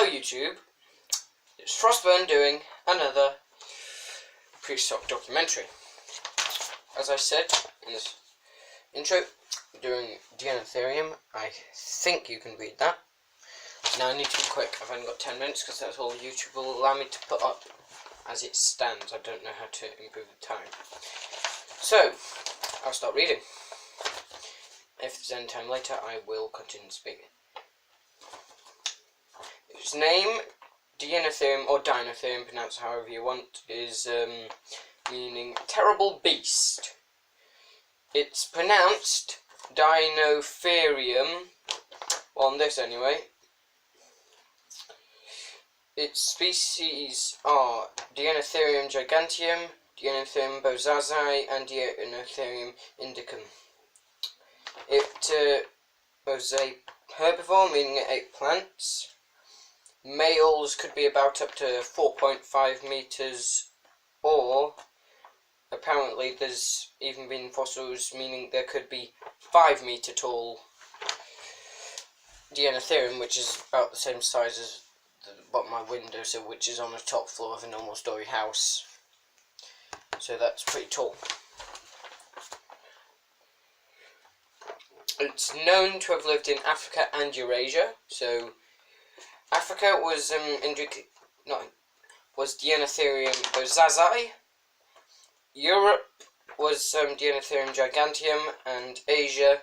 YouTube, it's Frostburn doing another prehistoric documentary. As I said in this intro, doing Deinotherium. I think you can read that. Now I need to be quick, I've only got 10 minutes because that's all YouTube will allow me to put up as it stands. I don't know how to improve the time. So, I'll start reading. If there's any time later, I will continue speaking. Its name, Deinotherium or Deinotherium, pronounce however you want, is meaning terrible beast. It's pronounced Deinotherium, well, on this anyway. Its species are Deinotherium giganteum, Deinotherium bozazi, and Deinotherium indicum. It was a herbivore, meaning it ate plants. Males could be about up to 4.5 meters, or apparently there's even been fossils meaning there could be 5 meter tall Deinotherium, which is about the same size as my window, so which is on the top floor of a normal story house. So that's pretty tall. It's known to have lived in Africa and Eurasia. So Africa was Deinotherium bozazi. Europe was Deinotherium giganteum, and Asia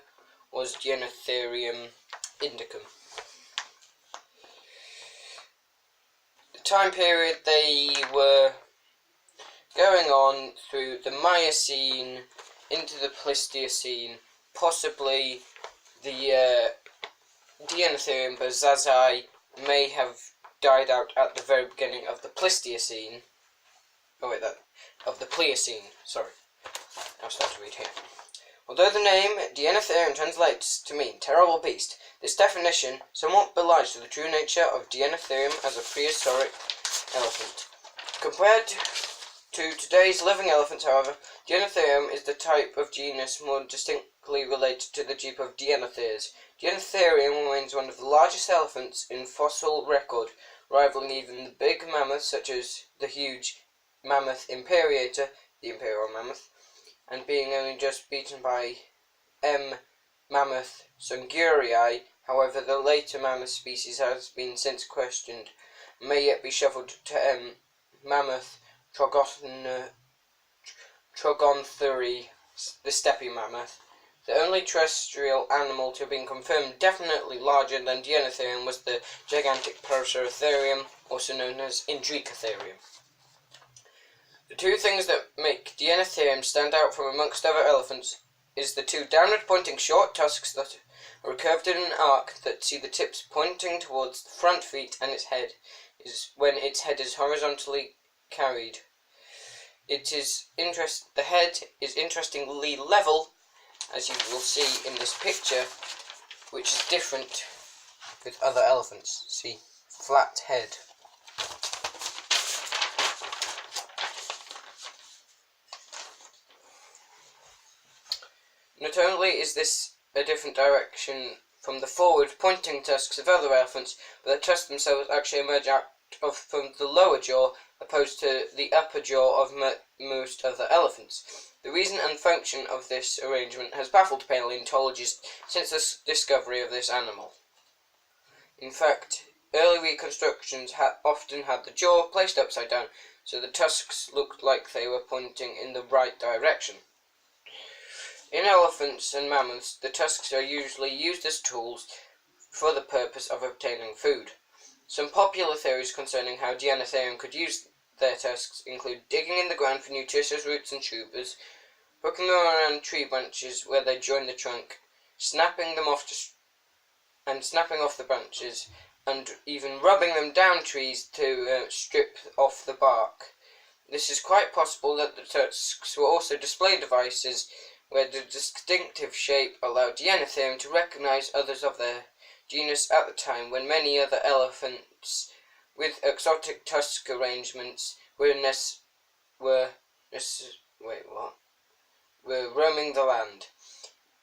was Deinotherium indicum. The time period they were going on through the Miocene into the Pleistocene. Possibly the Deinotherium bozazi may have died out at the very beginning of the Pleistocene. Of the Pliocene, sorry. I'll start to read here. Although the name Deinotherium translates to mean terrible beast, this definition somewhat belies the true nature of Deinotherium as a prehistoric elephant. Compared to today's living elephants, however, Deinotherium is the type of genus more distinctly related to the group of Deinotheres. Deinotherium remains one of the largest elephants in fossil record, rivaling even the big mammoths such as the huge mammoth imperiator, the imperial mammoth, and being only just beaten by M. mammoth sungurii. However, the later mammoth species has been since questioned, may yet be shuffled to M. mammoth trogontheri, the steppe mammoth. The only terrestrial animal to have been confirmed definitely larger than Deinotherium was the gigantic Parasauritherium, also known as Indricotherium. The two things that make Deinotherium stand out from amongst other elephants is the two downward pointing short tusks that are curved in an arc that see the tips pointing towards the front feet, and its head is when its head is horizontally carried. The head is interestingly level, as you will see in this picture, which is different with other elephants. See, flat head. Not only is this a different direction from the forward-pointing tusks of other elephants, but the tusks themselves actually emerge from the lower jaw, opposed to the upper jaw of most other elephants. The reason and function of this arrangement has baffled paleontologists since the discovery of this animal. In fact, early reconstructions often had the jaw placed upside down, so the tusks looked like they were pointing in the right direction. In elephants and mammoths, the tusks are usually used as tools for the purpose of obtaining food. Some popular theories concerning how Deinotherium could use their tusks include digging in the ground for nutritious roots and tubers, hooking them around tree branches where they join the trunk, snapping off the branches, and even rubbing them down trees to strip off the bark. This is quite possible that the tusks were also display devices where the distinctive shape allowed Deinotherium to recognize others of their genus at the time when many other elephants with exotic tusk arrangements were roaming the land.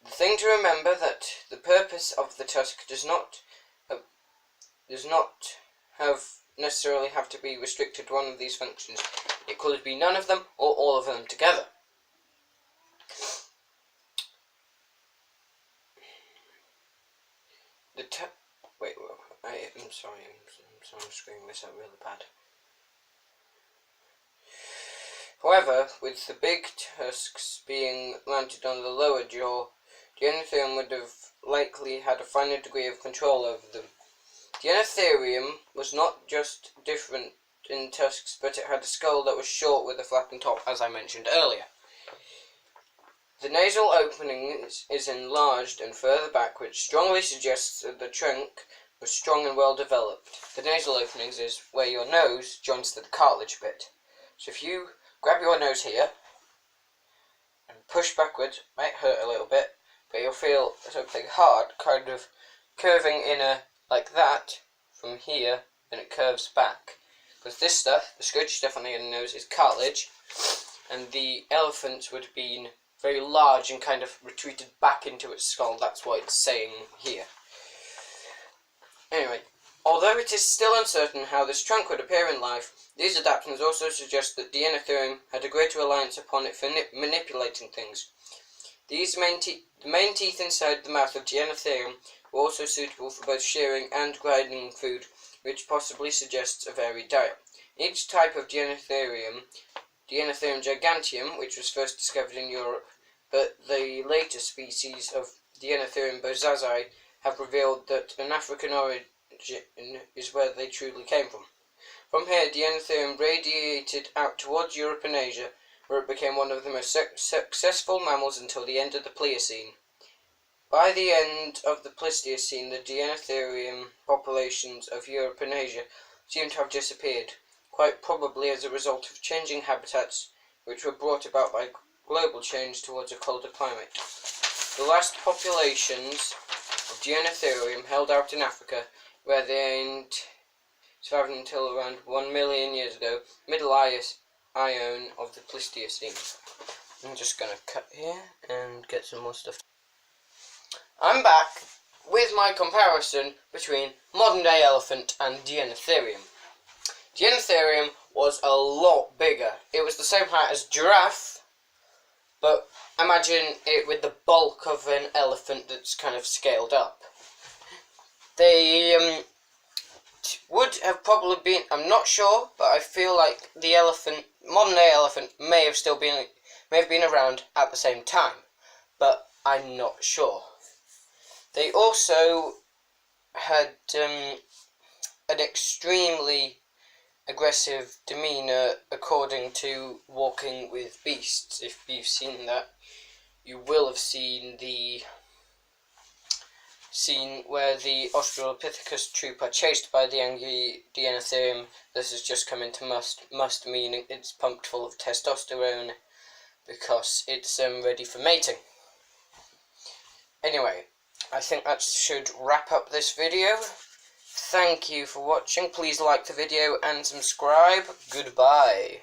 The thing to remember that the purpose of the tusk does not necessarily have to be restricted to one of these functions. It could be none of them or all of them together. I'm sorry, I'm screwing this up really bad. However, with the big tusks being mounted on the lower jaw, Deinotherium would have likely had a finer degree of control over them. Deinotherium was not just different in tusks, but it had a skull that was short with a flattened top, as I mentioned earlier. The nasal opening is enlarged and further back, which strongly suggests that the trunk was strong and well developed. The nasal openings is where your nose joins the cartilage bit. So if you grab your nose here and push backwards, it might hurt a little bit, but you'll feel something hard kind of curving in like that from here, and it curves back. Because this stuff, the scratchy stuff on the nose, is cartilage, and the elephant would have been very large and kind of retreated back into its skull. That's what it's saying here. Anyway, although it is still uncertain how this trunk would appear in life, these adaptations also suggest that Deinotherium had a greater reliance upon it for manipulating things. The main teeth inside the mouth of Deinotherium were also suitable for both shearing and grinding food, which possibly suggests a varied diet. Each type of Deinotherium giganteum, which was first discovered in Europe, but the later species of Deinotherium bozazi have revealed that an African origin is where they truly came from. From here, Deinotherium radiated out towards Europe and Asia, where it became one of the most successful mammals until the end of the Pliocene. By the end of the Pleistocene, the Deinotherium populations of Europe and Asia seem to have disappeared, quite probably as a result of changing habitats which were brought about by global change towards a colder climate. The last populations of Deinotherium held out in Africa, where they survived until around 1 million years ago, Middle Ion of the Pleistocene. I'm just going to cut here and get some more stuff. I'm back with my comparison between modern-day elephant and Deinotherium. Deinotherium was a lot bigger. It was the same height as giraffe, but imagine it with the bulk of an elephant that's kind of scaled up. They would have probably been, I'm not sure, but I feel like the modern day elephant may have been around at the same time, but I'm not sure. They also had an extremely aggressive demeanour according to Walking with Beasts. If you've seen that, you will have seen the scene where the Australopithecus troop are chased by the angry Deinotherium. This has just come into must meaning it's pumped full of testosterone because it's ready for mating. Anyway, I think that should wrap up this video. Thank you for watching. Please like the video and subscribe. Goodbye.